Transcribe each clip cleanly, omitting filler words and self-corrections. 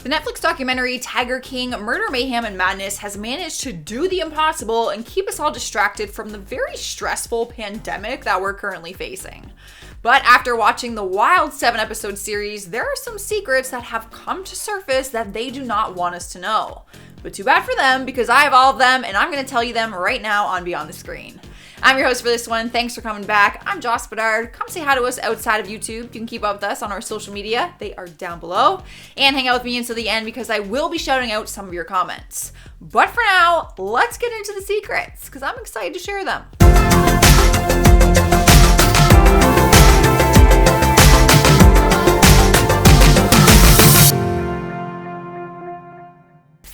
The Netflix documentary Tiger King: Murder, Mayhem, and Madness has managed to do the impossible and keep us all distracted from the very stressful pandemic that we're currently facing. But after watching the wild 7-episode series, there are some secrets that have come to surface that they do not want us to know. But too bad for them, because I have all of them, and I'm going to tell you them right now on Beyond the Screen. I'm your host for this one. Thanks for coming back. I'm Joss Bedard. Come say hi to us outside of YouTube. You can keep up with us on our social media. They are down below. And hang out with me until the end because I will be shouting out some of your comments. But for now, let's get into the secrets because I'm excited to share them.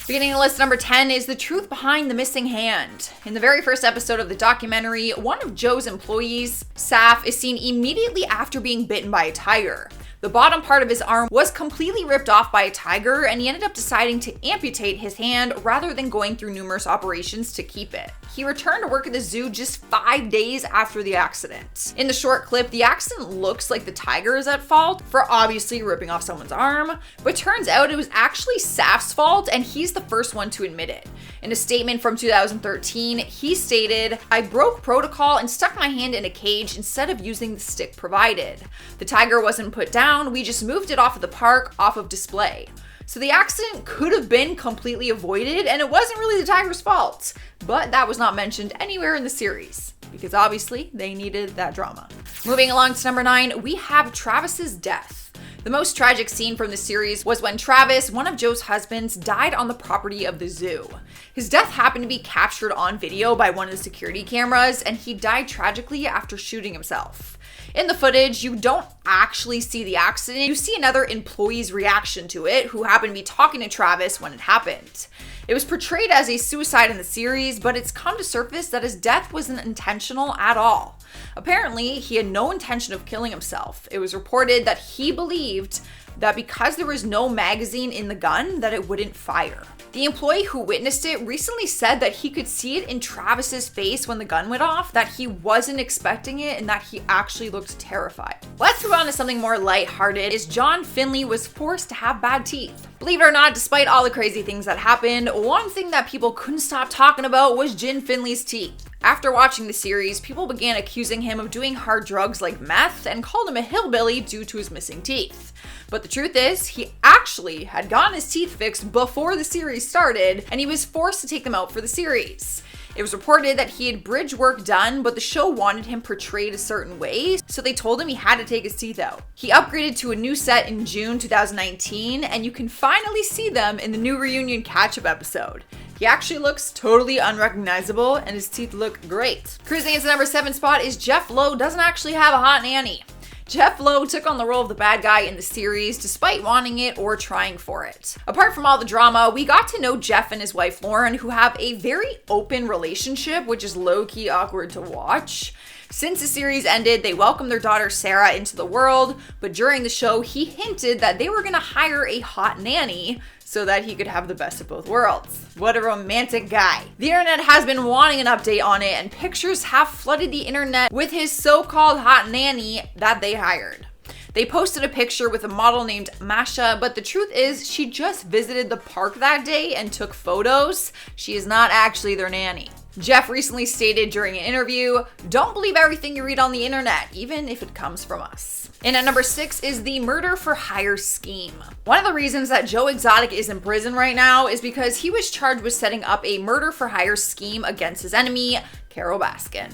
Beginning of list number 10 is the truth behind the missing hand. In the very first episode of the documentary, one of Joe's employees, Saf, is seen immediately after being bitten by a tiger. The bottom part of his arm was completely ripped off by a tiger, and he ended up deciding to amputate his hand rather than going through numerous operations to keep it. He returned to work at the zoo just 5 days after the accident. In the short clip, the accident looks like the tiger is at fault for obviously ripping off someone's arm, but turns out it was actually Saf's fault, and he's the first one to admit it. In a statement from 2013, he stated, "I broke protocol and stuck my hand in a cage instead of using the stick provided. The tiger wasn't put down, we just moved it off of the park, off of display." So the accident could have been completely avoided, and it wasn't really the tiger's fault. But that was not mentioned anywhere in the series, because obviously they needed that drama. Moving along to number 9, we have Travis's death. The most tragic scene from the series was when Travis, one of Joe's husbands, died on the property of the zoo. His death happened to be captured on video by one of the security cameras, and he died tragically after shooting himself. In the footage, you don't actually see the accident. You see another employee's reaction to it, who happened to be talking to Travis when it happened. It was portrayed as a suicide in the series, but it's come to surface that his death wasn't intentional at all. Apparently, he had no intention of killing himself. It was reported that he believed that because there was no magazine in the gun, that it wouldn't fire. The employee who witnessed it recently said that he could see it in Travis's face when the gun went off, that he wasn't expecting it and that he actually looked terrified. Let's move on to something more lighthearted. Is John Finlay was forced to have bad teeth. Believe it or not, despite all the crazy things that happened, one thing that people couldn't stop talking about was Jin Finlay's teeth. After watching the series, people began accusing him of doing hard drugs like meth and called him a hillbilly due to his missing teeth. But the truth is, he actually had gotten his teeth fixed before the series started, and he was forced to take them out for the series. It was reported that he had bridge work done, but the show wanted him portrayed a certain way, so they told him he had to take his teeth out. He upgraded to a new set in June 2019, and you can finally see them in the new reunion catch-up episode. He actually looks totally unrecognizable, and his teeth look great. Cruising into the number 7 spot is Jeff Lowe doesn't actually have a hot nanny. Jeff Lowe took on the role of the bad guy in the series despite wanting it or trying for it. Apart from all the drama, we got to know Jeff and his wife Lauren, who have a very open relationship, which is low-key awkward to watch. Since the series ended, they welcomed their daughter Sarah into the world, but during the show, he hinted that they were gonna hire a hot nanny so that he could have the best of both worlds. What a romantic guy. The internet has been wanting an update on it, and pictures have flooded the internet with his so-called hot nanny that they hired. They posted a picture with a model named Masha, but the truth is she just visited the park that day and took photos. She is not actually their nanny. Jeff recently stated during an interview, "Don't believe everything you read on the internet, even if it comes from us." And at number 6 is the murder for hire scheme. One of the reasons that Joe Exotic is in prison right now is because he was charged with setting up a murder for hire scheme against his enemy, Carole Baskin.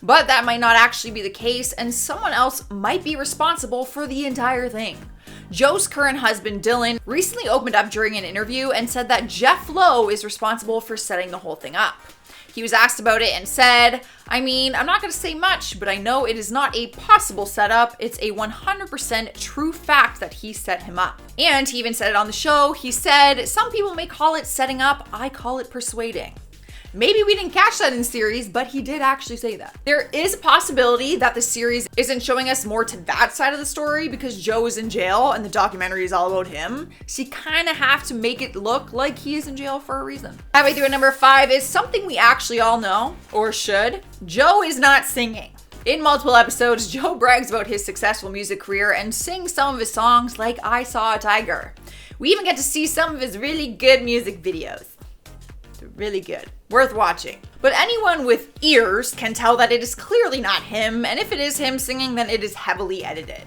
But that might not actually be the case, and someone else might be responsible for the entire thing. Joe's current husband, Dillon, recently opened up during an interview and said that Jeff Lowe is responsible for setting the whole thing up. He was asked about it and said, "I mean, I'm not going to say much, but I know it is not a possible setup. It's a 100% true fact that he set him up." And he even said it on the show. He said, "Some people may call it setting up. I call it persuading." Maybe we didn't catch that in the series, but he did actually say that. There is a possibility that the series isn't showing us more to that side of the story because Joe is in jail and the documentary is all about him. So you kind of have to make it look like he is in jail for a reason. Halfway through at number 5 is something we actually all know, or should. Joe is not singing. In multiple episodes, Joe brags about his successful music career and sings some of his songs like "I Saw a Tiger." We even get to see some of his really good music videos. They're really good. Worth watching. But anyone with ears can tell that it is clearly not him, and if it is him singing, then it is heavily edited.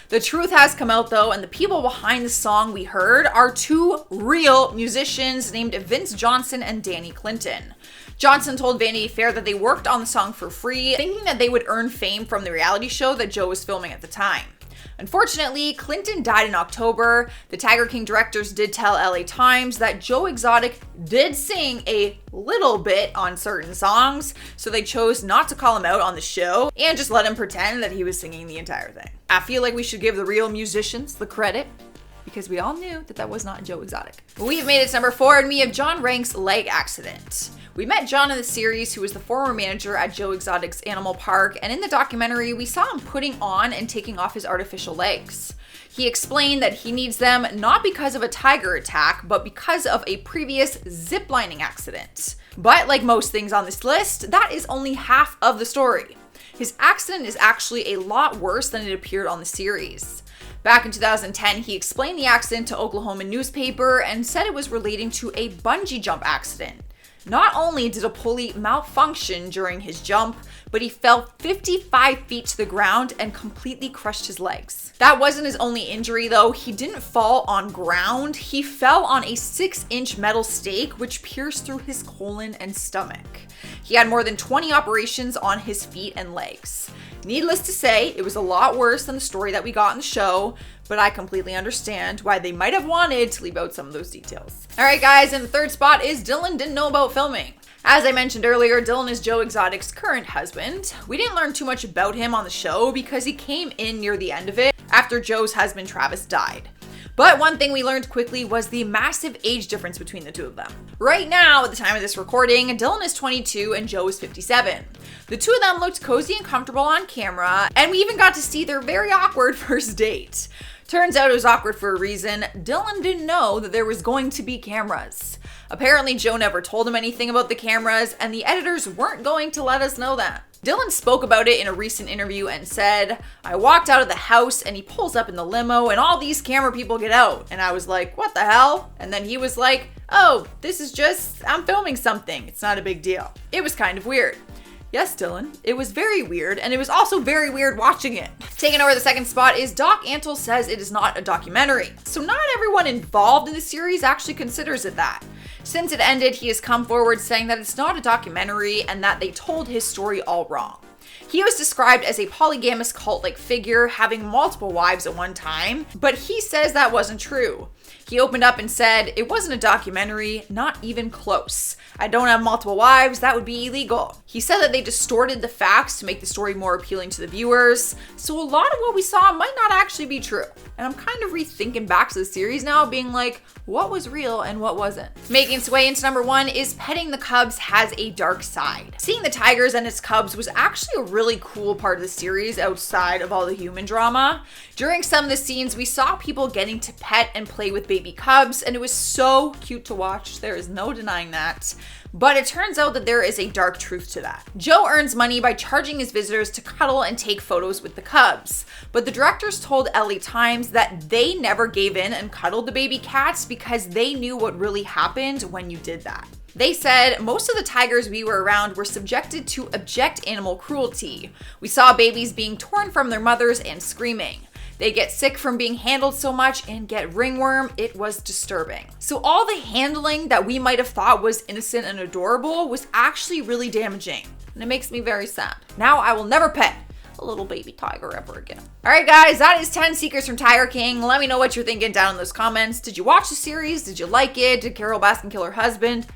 The truth has come out though, and the people behind the song we heard are two real musicians named Vince Johnson and Danny Clinton. Johnson told Vanity Fair that they worked on the song for free, thinking that they would earn fame from the reality show that Joe was filming at the time. Unfortunately, Clinton died in October. The Tiger King directors did tell LA Times that Joe Exotic did sing a little bit on certain songs, so they chose not to call him out on the show and just let him pretend that he was singing the entire thing. I feel like we should give the real musicians the credit, because we all knew that that was not Joe Exotic. We've made it to number 4, and we have John Rank's leg accident. We met John in the series, who was the former manager at Joe Exotic's Animal Park, and in the documentary, we saw him putting on and taking off his artificial legs. He explained that he needs them not because of a tiger attack, but because of a previous ziplining accident. But like most things on this list, that is only half of the story. His accident is actually a lot worse than it appeared on the series. Back in 2010, he explained the accident to Oklahoma newspaper and said it was relating to a bungee jump accident. Not only did a pulley malfunction during his jump, but he fell 55 feet to the ground and completely crushed his legs. That wasn't his only injury though. He didn't fall on ground. He fell on a 6-inch metal stake which pierced through his colon and stomach. He had more than 20 operations on his feet and legs. Needless to say, it was a lot worse than the story that we got in the show, but I completely understand why they might have wanted to leave out some of those details. All right, guys, in the third spot is Dillon didn't know about filming. As I mentioned earlier, Dillon is Joe Exotic's current husband. We didn't learn too much about him on the show because he came in near the end of it after Joe's husband Travis died. But one thing we learned quickly was the massive age difference between the two of them. Right now, at the time of this recording, Dillon is 22 and Joe is 57. The two of them looked cozy and comfortable on camera, and we even got to see their very awkward first date. Turns out it was awkward for a reason. Dillon didn't know that there was going to be cameras. Apparently, Joe never told him anything about the cameras, and the editors weren't going to let us know that. Dillon spoke about it in a recent interview and said, "I walked out of the house and he pulls up in the limo and all these camera people get out. And I was like, what the hell?" And then he was like, "Oh, this is just, I'm filming something. It's not a big deal." It was kind of weird. Yes, Dillon, it was very weird, and it was also very weird watching it. Taking over the second spot is Doc Antle says it is not a documentary. So not everyone involved in the series actually considers it that. Since it ended, he has come forward saying that it's not a documentary and that they told his story all wrong. He was described as a polygamous cult-like figure having multiple wives at one time, but he says that wasn't true. He opened up and said, "It wasn't a documentary, not even close. I don't have multiple wives, that would be illegal." He said that they distorted the facts to make the story more appealing to the viewers, so a lot of what we saw might not actually be true. And I'm kind of rethinking back to the series now, being like, what was real and what wasn't? Making its way into number 1 is Petting the Cubs Has a Dark Side. Seeing the tigers and its cubs was actually a really cool part of the series outside of all the human drama. During some of the scenes, we saw people getting to pet and play with baby cubs, and it was so cute to watch. There is no denying that. But it turns out that there is a dark truth to that. Joe earns money by charging his visitors to cuddle and take photos with the cubs. But the directors told LA Times that they never gave in and cuddled the baby cats because they knew what really happened when you did that. They said most of the tigers we were around were subjected to abject animal cruelty. We saw babies being torn from their mothers and screaming. They get sick from being handled so much and get ringworm. It was disturbing. So all the handling that we might have thought was innocent and adorable was actually really damaging. And it makes me very sad. Now I will never pet a little baby tiger ever again. All right, guys, that is 10 Secrets from Tiger King. Let me know what you're thinking down in those comments. Did you watch the series? Did you like it? Did Carole Baskin kill her husband?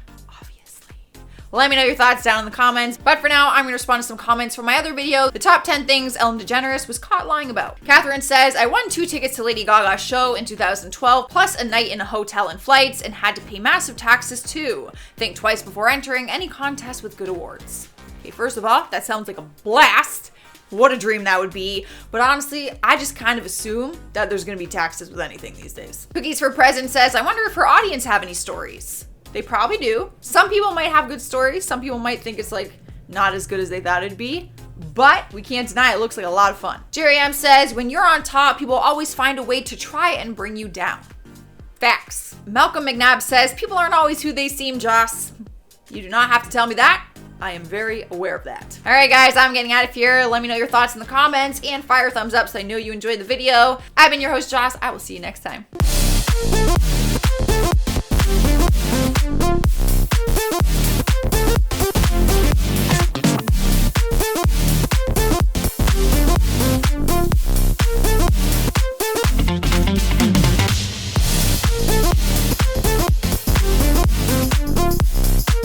Let me know your thoughts down in the comments. But for now, I'm going to respond to some comments from my other video, the top 10 things Ellen DeGeneres was caught lying about. Catherine says, "I won 2 tickets to Lady Gaga's show in 2012, plus a night in a hotel and flights, and had to pay massive taxes too. Think twice before entering any contest with good awards." Okay, first of all, that sounds like a blast. What a dream that would be. But honestly, I just kind of assume that there's going to be taxes with anything these days. Cookies for Present says, "I wonder if her audience have any stories." They probably do. Some people might have good stories. Some people might think it's like not as good as they thought it'd be, but we can't deny it looks like a lot of fun. Jerry M says, "When you're on top, people always find a way to try and bring you down." Facts. Malcolm McNabb says, people aren't always who they seem, Joss. You do not have to tell me that. I am very aware of that. All right, guys, I'm getting out of here. Let me know your thoughts in the comments and fire a thumbs up so I know you enjoyed the video. I've been your host, Joss. I will see you next time.